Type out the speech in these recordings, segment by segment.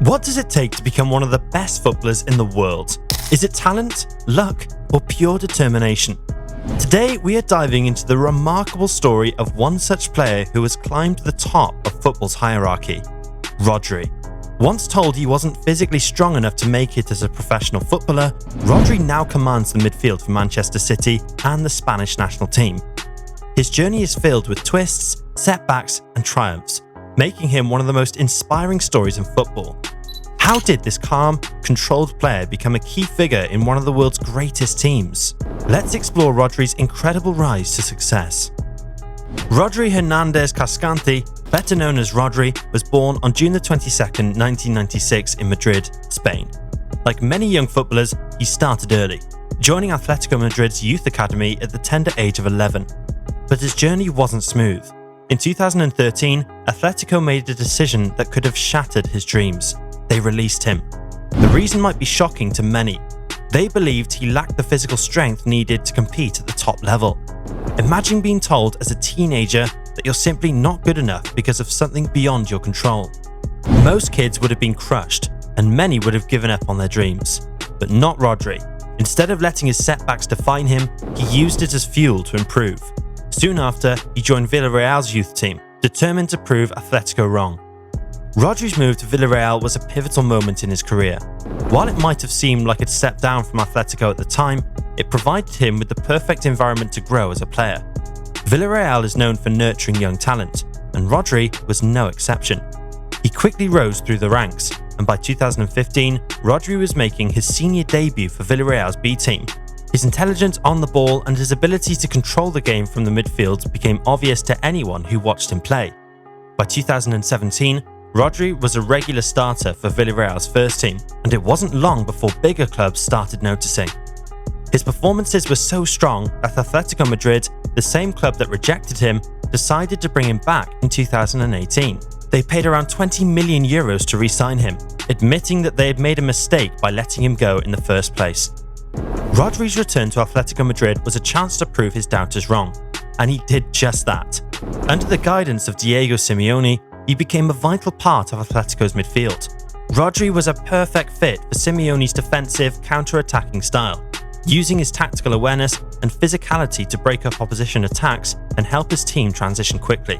What does it take to become one of the best footballers in the world? Is it talent, luck, or pure determination? Today, we are diving into the remarkable story of one such player who has climbed to the top of football's hierarchy, Rodri. Once told he wasn't physically strong enough to make it as a professional footballer, Rodri now commands the midfield for Manchester City and the Spanish national team. His journey is filled with twists, setbacks, and triumphs, making him one of the most inspiring stories in football. How did this calm, controlled player become a key figure in one of the world's greatest teams? Let's explore Rodri's incredible rise to success. Rodri Hernandez Cascante, better known as Rodri, was born on June 22nd, 1996 in Madrid, Spain. Like many young footballers, he started early, joining Atletico Madrid's youth academy at the tender age of 11. But his journey wasn't smooth. In 2013, Atletico made a decision that could have shattered his dreams. They released him. The reason might be shocking to many. They believed he lacked the physical strength needed to compete at the top level. Imagine being told as a teenager that you're simply not good enough because of something beyond your control. Most kids would have been crushed, and many would have given up on their dreams. But not Rodri. Instead of letting his setbacks define him, he used it as fuel to improve. Soon after, he joined Villarreal's youth team, determined to prove Atletico wrong. Rodri's move to Villarreal was a pivotal moment in his career. While it might have seemed like a step down from Atletico at the time, it provided him with the perfect environment to grow as a player. Villarreal is known for nurturing young talent, and Rodri was no exception. He quickly rose through the ranks, and by 2015, Rodri was making his senior debut for Villarreal's B team. His intelligence on the ball and his ability to control the game from the midfield became obvious to anyone who watched him play. By 2017, Rodri was a regular starter for Villarreal's first team, and it wasn't long before bigger clubs started noticing. His performances were so strong that Atletico Madrid, the same club that rejected him, decided to bring him back in 2018. They paid around €20 million to re-sign him, admitting that they had made a mistake by letting him go in the first place. Rodri's return to Atletico Madrid was a chance to prove his doubters wrong, and he did just that. Under the guidance of Diego Simeone, he became a vital part of Atletico's midfield. Rodri was a perfect fit for Simeone's defensive, counter-attacking style, using his tactical awareness and physicality to break up opposition attacks and help his team transition quickly.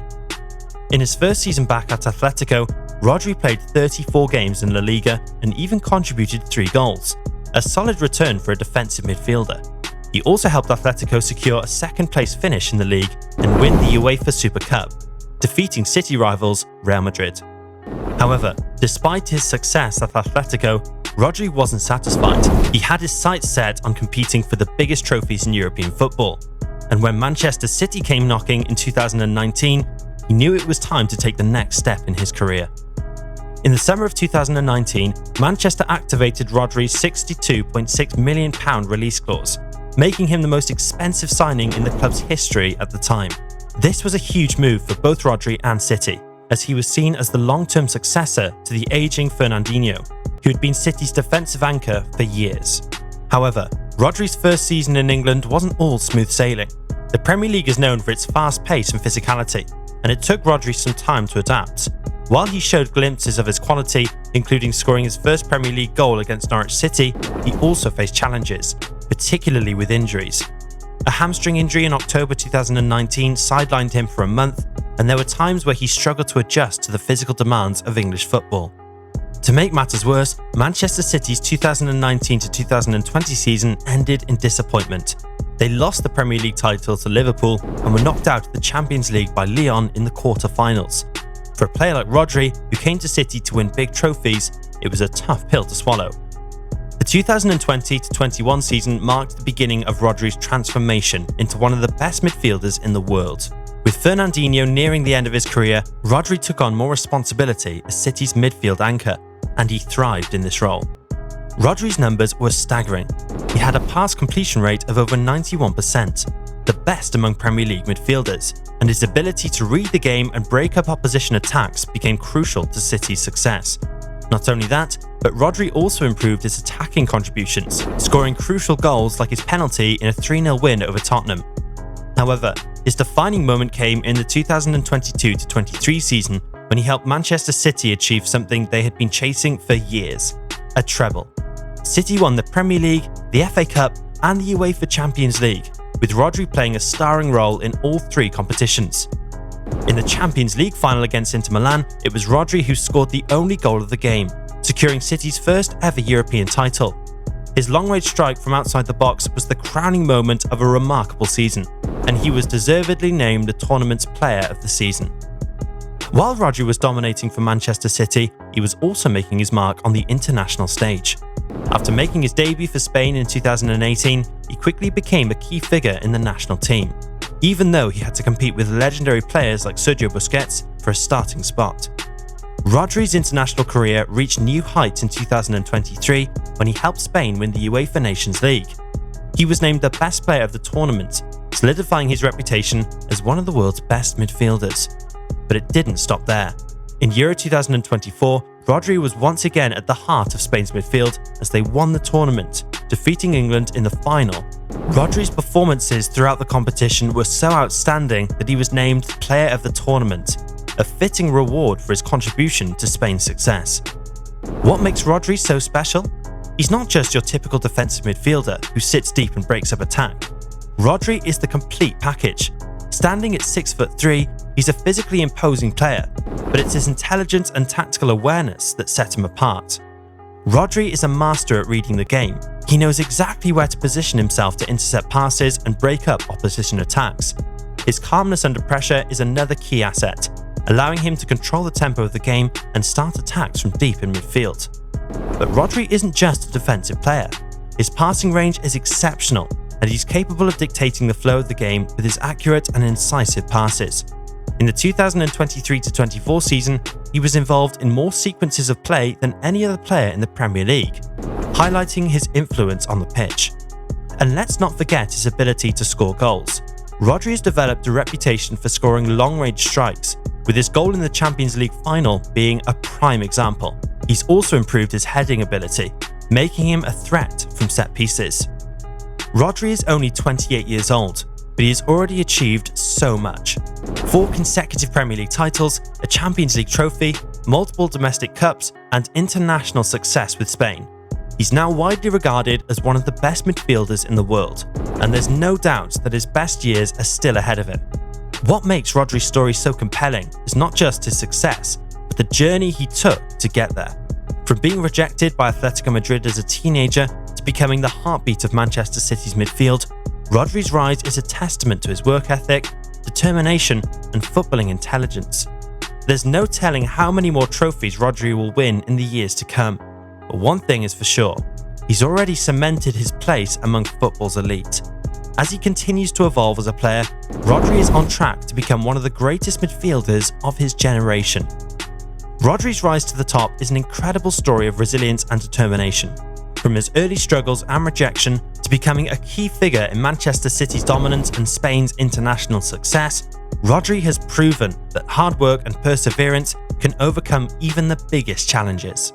In his first season back at Atletico, Rodri played 34 games in La Liga and even contributed 3 goals, a solid return for a defensive midfielder. He also helped Atletico secure a second-place finish in the league and win the UEFA Super Cup, defeating City rivals Real Madrid. However, despite his success at Atletico, Rodri wasn't satisfied. He had his sights set on competing for the biggest trophies in European football. And when Manchester City came knocking in 2019, he knew it was time to take the next step in his career. In the summer of 2019, Manchester activated Rodri's £62.6 million release clause, making him the most expensive signing in the club's history at the time. This was a huge move for both Rodri and City, as he was seen as the long-term successor to the aging Fernandinho, who had been City's defensive anchor for years. However, Rodri's first season in England wasn't all smooth sailing. The Premier League is known for its fast pace and physicality, and it took Rodri some time to adapt. While he showed glimpses of his quality, including scoring his first Premier League goal against Norwich City, he also faced challenges, particularly with injuries. A hamstring injury in October 2019 sidelined him for a month, and there were times where he struggled to adjust to the physical demands of English football. To make matters worse, Manchester City's 2019-2020 season ended in disappointment. They lost the Premier League title to Liverpool and were knocked out of the Champions League by Lyon in the quarter-finals. For a player like Rodri, who came to City to win big trophies, it was a tough pill to swallow. The 2020-21 season marked the beginning of Rodri's transformation into one of the best midfielders in the world. With Fernandinho nearing the end of his career, Rodri took on more responsibility as City's midfield anchor, and he thrived in this role. Rodri's numbers were staggering. He had a pass completion rate of over 91%, the best among Premier League midfielders, and his ability to read the game and break up opposition attacks became crucial to City's success. Not only that, but Rodri also improved his attacking contributions, scoring crucial goals like his penalty in a 3-0 win over Tottenham. However, his defining moment came in the 2022-23 season when he helped Manchester City achieve something they had been chasing for years: a treble. City won the Premier League, the FA Cup, and the UEFA Champions League, with Rodri playing a starring role in all three competitions. In the Champions League final against Inter Milan, it was Rodri who scored the only goal of the game, securing City's first ever European title. His long-range strike from outside the box was the crowning moment of a remarkable season, and he was deservedly named the tournament's player of the season. While Rodri was dominating for Manchester City, he was also making his mark on the international stage. After making his debut for Spain in 2018, he quickly became a key figure in the national team, even though he had to compete with legendary players like Sergio Busquets for a starting spot. Rodri's international career reached new heights in 2023 when he helped Spain win the UEFA Nations League. He was named the best player of the tournament, solidifying his reputation as one of the world's best midfielders. But it didn't stop there. In Euro 2024, Rodri was once again at the heart of Spain's midfield as they won the tournament, defeating England in the final. Rodri's performances throughout the competition were so outstanding that he was named Player of the Tournament, a fitting reward for his contribution to Spain's success. What makes Rodri so special? He's not just your typical defensive midfielder who sits deep and breaks up attack. Rodri is the complete package. Standing at 6'3", he's a physically imposing player, but it's his intelligence and tactical awareness that set him apart. Rodri is a master at reading the game. He knows exactly where to position himself to intercept passes and break up opposition attacks. His calmness under pressure is another key asset, allowing him to control the tempo of the game and start attacks from deep in midfield. But Rodri isn't just a defensive player. His passing range is exceptional, and he's capable of dictating the flow of the game with his accurate and incisive passes. In the 2023-24 season, he was involved in more sequences of play than any other player in the Premier League, highlighting his influence on the pitch. And let's not forget his ability to score goals. Rodri has developed a reputation for scoring long-range strikes, with his goal in the Champions League final being a prime example. He's also improved his heading ability, making him a threat from set pieces. Rodri is only 28 years old, but he has already achieved so much. 4 consecutive Premier League titles, a Champions League trophy, multiple domestic cups, and international success with Spain. He's now widely regarded as one of the best midfielders in the world, and there's no doubt that his best years are still ahead of him. What makes Rodri's story so compelling is not just his success, but the journey he took to get there. From being rejected by Atletico Madrid as a teenager to becoming the heartbeat of Manchester City's midfield, Rodri's rise is a testament to his work ethic, determination, and footballing intelligence. There's no telling how many more trophies Rodri will win in the years to come, but one thing is for sure, he's already cemented his place among football's elite. As he continues to evolve as a player, Rodri is on track to become one of the greatest midfielders of his generation. Rodri's rise to the top is an incredible story of resilience and determination. From his early struggles and rejection to becoming a key figure in Manchester City's dominance and Spain's international success, Rodri has proven that hard work and perseverance can overcome even the biggest challenges.